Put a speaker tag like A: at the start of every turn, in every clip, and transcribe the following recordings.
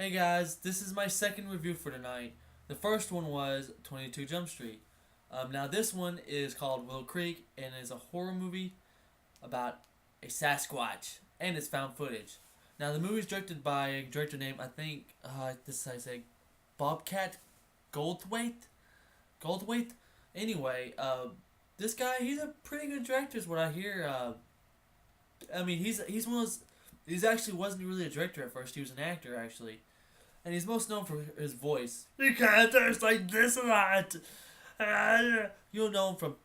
A: Hey guys, this is my second review for tonight. The first one was 22 Jump Street. Now this one is called Willow Creek and is a horror movie about a Sasquatch and it's found footage. Now the movie is directed by a director named this I say Bobcat Goldthwait. Goldthwait. Anyway, this guy he's a pretty good director is what I hear. He's one of those. He actually wasn't really a director at first. He was an actor actually, and he's most known for his voice. You can't there's like this and that. You'll know him from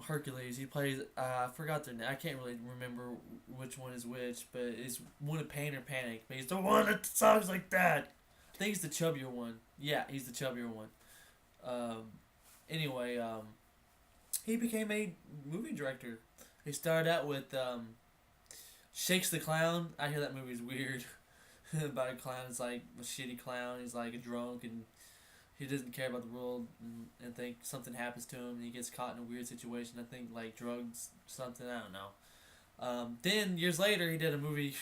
A: Hercules. He plays. I forgot their name. I can't really remember which one is which, but it's one of Pain or Panic. But he's the one that talks like that. I think he's the chubbier one. Yeah, he's the chubbier one. Um, anyway, he became a movie director. He started out with Shakes the Clown. I hear that movie's weird. About a clown. It's like a shitty clown. He's like a drunk and he doesn't care about the world and think something happens to him and he gets caught in a weird situation. I think like drugs, something. I don't know. Then years later, he did a movie,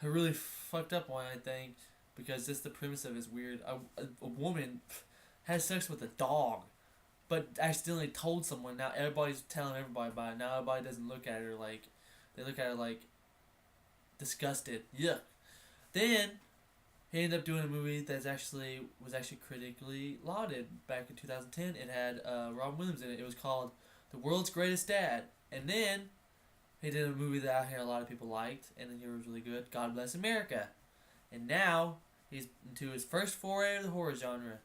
A: a really fucked up one. I think because just the premise of it is weird. A woman has sex with a dog, but accidentally told someone. Now everybody's telling everybody about it. Now everybody doesn't look at her like they look at her like disgusted. Yuck. Then he ended up doing a movie that was actually critically lauded back in 2010. It had Robin Williams in it. It was called The World's Greatest Dad. And then he did a movie that I hear a lot of people liked, and then it was really good. God Bless America. And now he's into his first foray of the horror genre.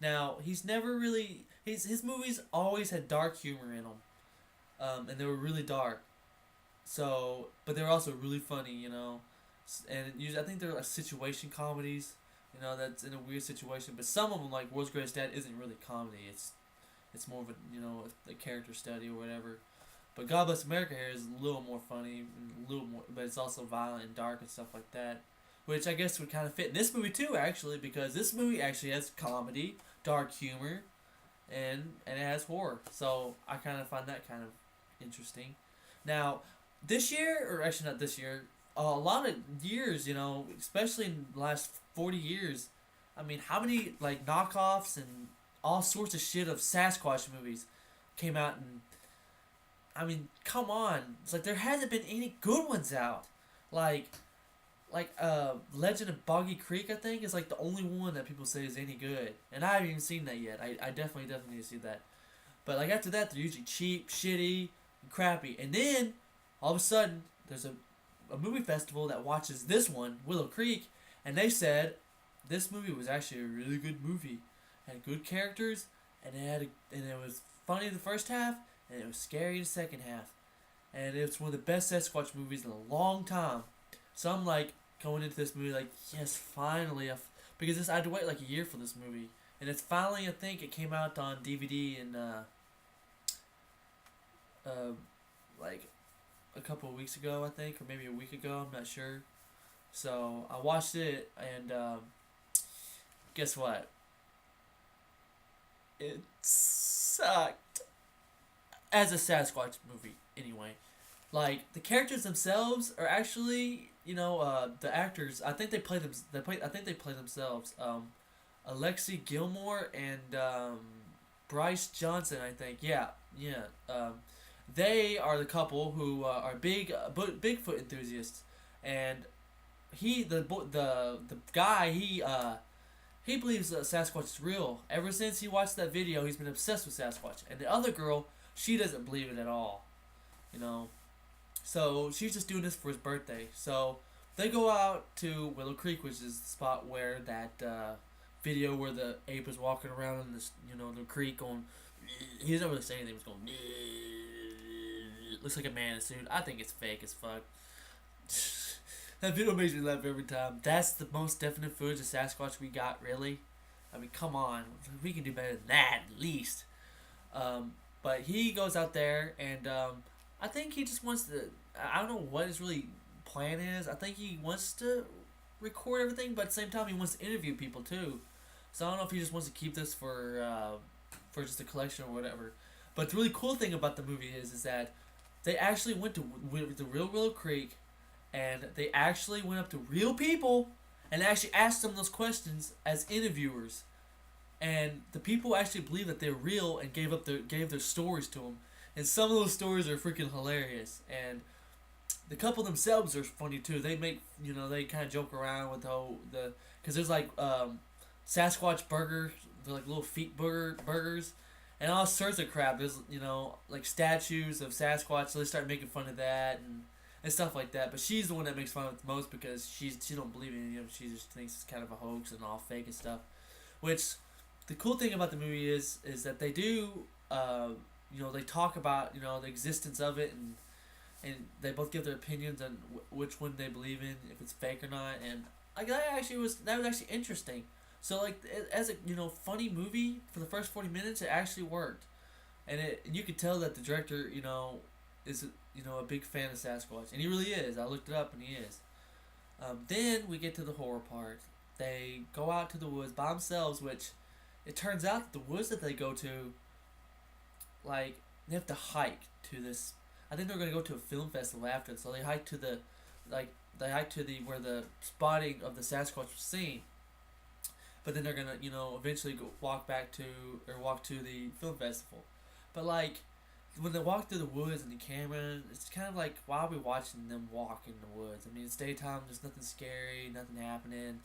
A: Now he's never really his movies always had dark humor in them, and they were really dark. So, but they were also really funny, and usually I think they're like situation comedies, that's in a weird situation. But some of them, like World's Greatest Dad, isn't really comedy. It's more of a character study or whatever. But God Bless America here is a little more funny, and a little more, but it's also violent and dark and stuff like that, which I guess would kind of fit in this movie too, actually, because this movie actually has comedy, dark humor, and it has horror. So I kind of find that kind of interesting. Now, this year, or actually not this year, a lot of years, especially in the last 40 years, I mean, how many, like, knockoffs and all sorts of shit of Sasquatch movies came out, and, I mean, come on. It's like there hasn't been any good ones out. Like Legend of Boggy Creek, I think, is, like, the only one that people say is any good. And I haven't even seen that yet. I definitely need to see that. But, like, after that, they're usually cheap, shitty, and crappy. And then, all of a sudden, there's a movie festival that watches this one, Willow Creek, and they said this movie was actually a really good movie. It had good characters, and it was funny in the first half, and it was scary in the second half. And it's one of the best Sasquatch movies in a long time. So I'm like going into this movie like, yes, finally, because I had to wait like a year for this movie, and it's finally, I think it came out on DVD in like a couple of weeks ago, I think, or maybe a week ago, I'm not sure. So I watched it, and guess what? It sucked. As a Sasquatch movie, anyway. Like, the characters themselves are actually, the actors, I think they play them. I think they play themselves. Alexi Gilmore and Bryce Johnson, I think. Yeah. They are the couple who are Bigfoot enthusiasts, and the guy he believes Sasquatch is real. Ever since he watched that video, he's been obsessed with Sasquatch. And the other girl, she doesn't believe it at all, So she's just doing this for his birthday. So they go out to Willow Creek, which is the spot where that video where the ape is walking around in this, the creek going. He doesn't really say anything. He's going. Looks like a man in a suit. I think it's fake as fuck. That video makes me laugh every time. That's the most definite footage of Sasquatch we got, really? I mean, come on. We can do better than that, at least. But he goes out there, and I think he just wants to. I don't know what his really plan is. I think he wants to record everything, but at the same time, he wants to interview people, too. So I don't know if he just wants to keep this for just a collection or whatever. But the really cool thing about the movie is that they actually went to the real Willow Creek, and they actually went up to real people and actually asked them those questions as interviewers. And the people actually believe that they're real and gave their stories to them. And some of those stories are freaking hilarious. And the couple themselves are funny too. They make they kind of joke around with because there's like Sasquatch burgers, they're like little feet burgers, and all sorts of crap. There's like statues of Sasquatch, so they start making fun of that and stuff like that. But she's the one that makes fun of it the most because she don't believe in it. She just thinks it's kind of a hoax and all fake and stuff. Which the cool thing about the movie is that they do they talk about the existence of it, and they both give their opinions on which one they believe in, if it's fake or not, and like that was actually interesting. So like as a funny movie for the first 40 minutes, it actually worked, and you could tell that the director is a big fan of Sasquatch, and he really is. I looked it up, and he is. Then we get to the horror part. They go out to the woods by themselves, which it turns out that the woods that they go to, like, they have to hike to this. I think they're gonna go to a film festival after, so they hike to the where the spotting of the Sasquatch was seen. But then they're gonna eventually walk to the film festival. But like when they walk through the woods and the camera, it's kind of like, why are we watching them walk in the woods? I mean, it's daytime. There's nothing scary, nothing happening,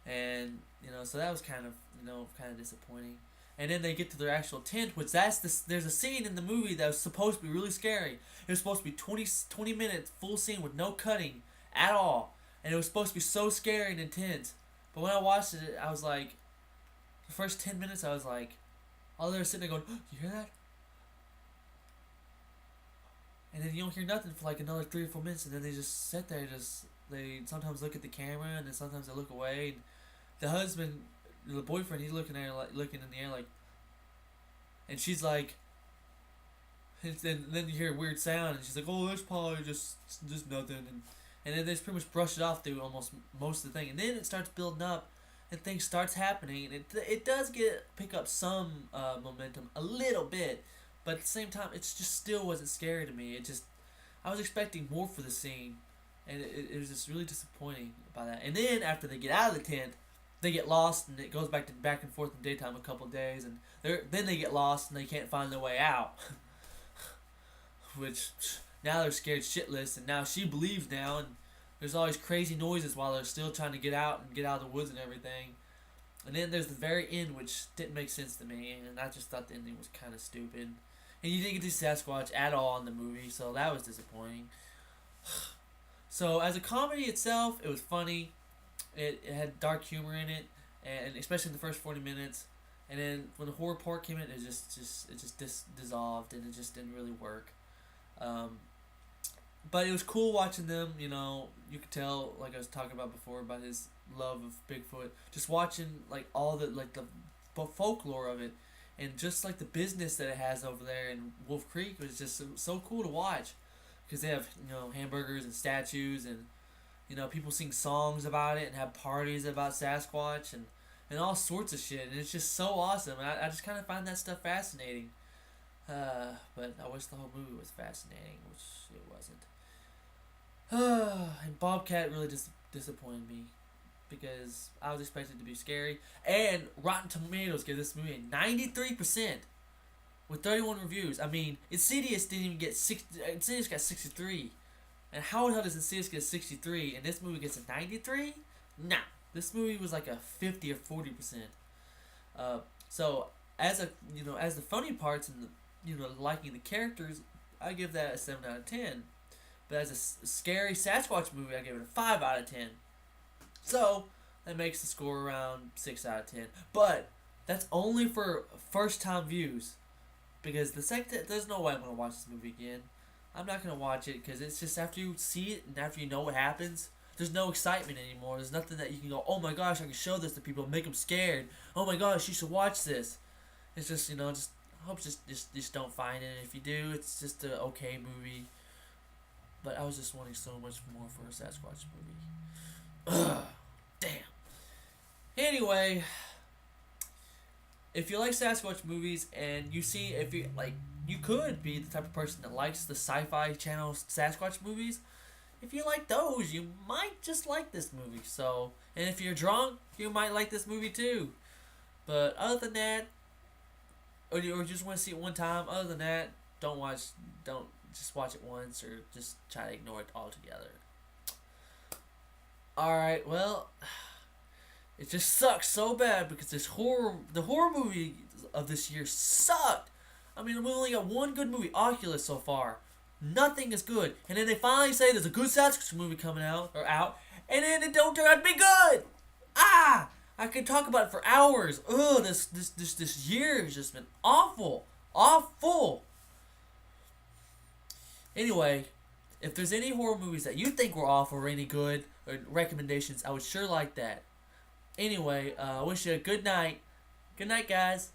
A: and so that was kind of disappointing. And then they get to their actual tent, which there's a scene in the movie that was supposed to be really scary. It was supposed to be 20 minutes, full scene with no cutting at all. And it was supposed to be so scary and intense. But when I watched it, I was like, the first 10 minutes, I was like, all they were sitting there going, oh, you hear that? And then you don't hear nothing for like another 3 or 4 minutes, and then they just sit there, they sometimes look at the camera, and then sometimes they look away. And the husband, the boyfriend, he's looking at her, like looking in the air, like, and she's like, and then you hear a weird sound, and she's like, oh, that's probably just nothing, and then they just pretty much brush it off through almost most of the thing, and then it starts building up, and things starts happening, and it does pick up some momentum a little bit, but at the same time, it just still wasn't scary to me. I was expecting more for the scene, and it was just really disappointing by that. And then after they get out of the tent, they get lost, and it goes back and forth in daytime a couple of days, and then they get lost and they can't find their way out. Which now they're scared shitless, and now she believes now, and there's all these crazy noises while they're still trying to get out of the woods and everything. And then there's the very end, which didn't make sense to me, and I just thought the ending was kind of stupid. And you didn't get to see Sasquatch at all in the movie, so that was disappointing. So as a comedy itself, it was funny. It had dark humor in it, and especially in the first 40 minutes. And then when the horror part came in, it just dissolved, and it just didn't really work. But it was cool watching them. You could tell, like I was talking about before, about his love of Bigfoot. Just watching like all the folklore of it, and just like the business that it has over there in Wolf Creek was just so cool to watch, because they have hamburgers and statues, and people sing songs about it and have parties about Sasquatch and all sorts of shit, and it's just so awesome. And I just kind of find that stuff fascinating. But I wish the whole movie was fascinating, which it wasn't. And Bobcat really disappointed me, because I was expecting it to be scary. And Rotten Tomatoes gave this movie a 93% with 31 reviews. I mean, Insidious didn't even get 60. Insidious got 63. And how the hell does Insidious get 63 and this movie gets a 93? Nah, this movie was like a 50 or 40%. So as the funny parts and liking the characters, I give that a 7 out of 10. But as a scary Sasquatch movie, I give it a 5 out of 10. So that makes the score around 6 out of 10. But that's only for first time views, because the second, there's no way I'm gonna watch this movie again. I'm not gonna watch it, because it's just, after you see it and after you know what happens, there's no excitement anymore. There's nothing that you can go, oh my gosh, I can show this to people, make them scared. Oh my gosh, you should watch this. It's just I hope just don't find it. If you do, it's just an okay movie. But I was just wanting so much more for a Sasquatch movie. Ugh, damn. Anyway, if you like Sasquatch movies, and you could be the type of person that likes the Sci-Fi Channel Sasquatch movies. If you like those, you might just like this movie. So And if you're drunk, you might like this movie too. But other than that, or just want to see it one time. Other than that, don't just watch it once, or just try to ignore it altogether. All right, well, it just sucks so bad because the horror movie of this year sucked. I mean, we only got one good movie, Oculus, so far. Nothing is good, and then they finally say there's a good Sasquatch movie coming out, and then it don't turn out to be good. Ah! I could talk about it for hours. Ugh, this year has just been awful. Awful. Anyway, if there's any horror movies that you think were awful or any good, or recommendations, I would sure like that. Anyway, I wish you a good night. Good night, guys.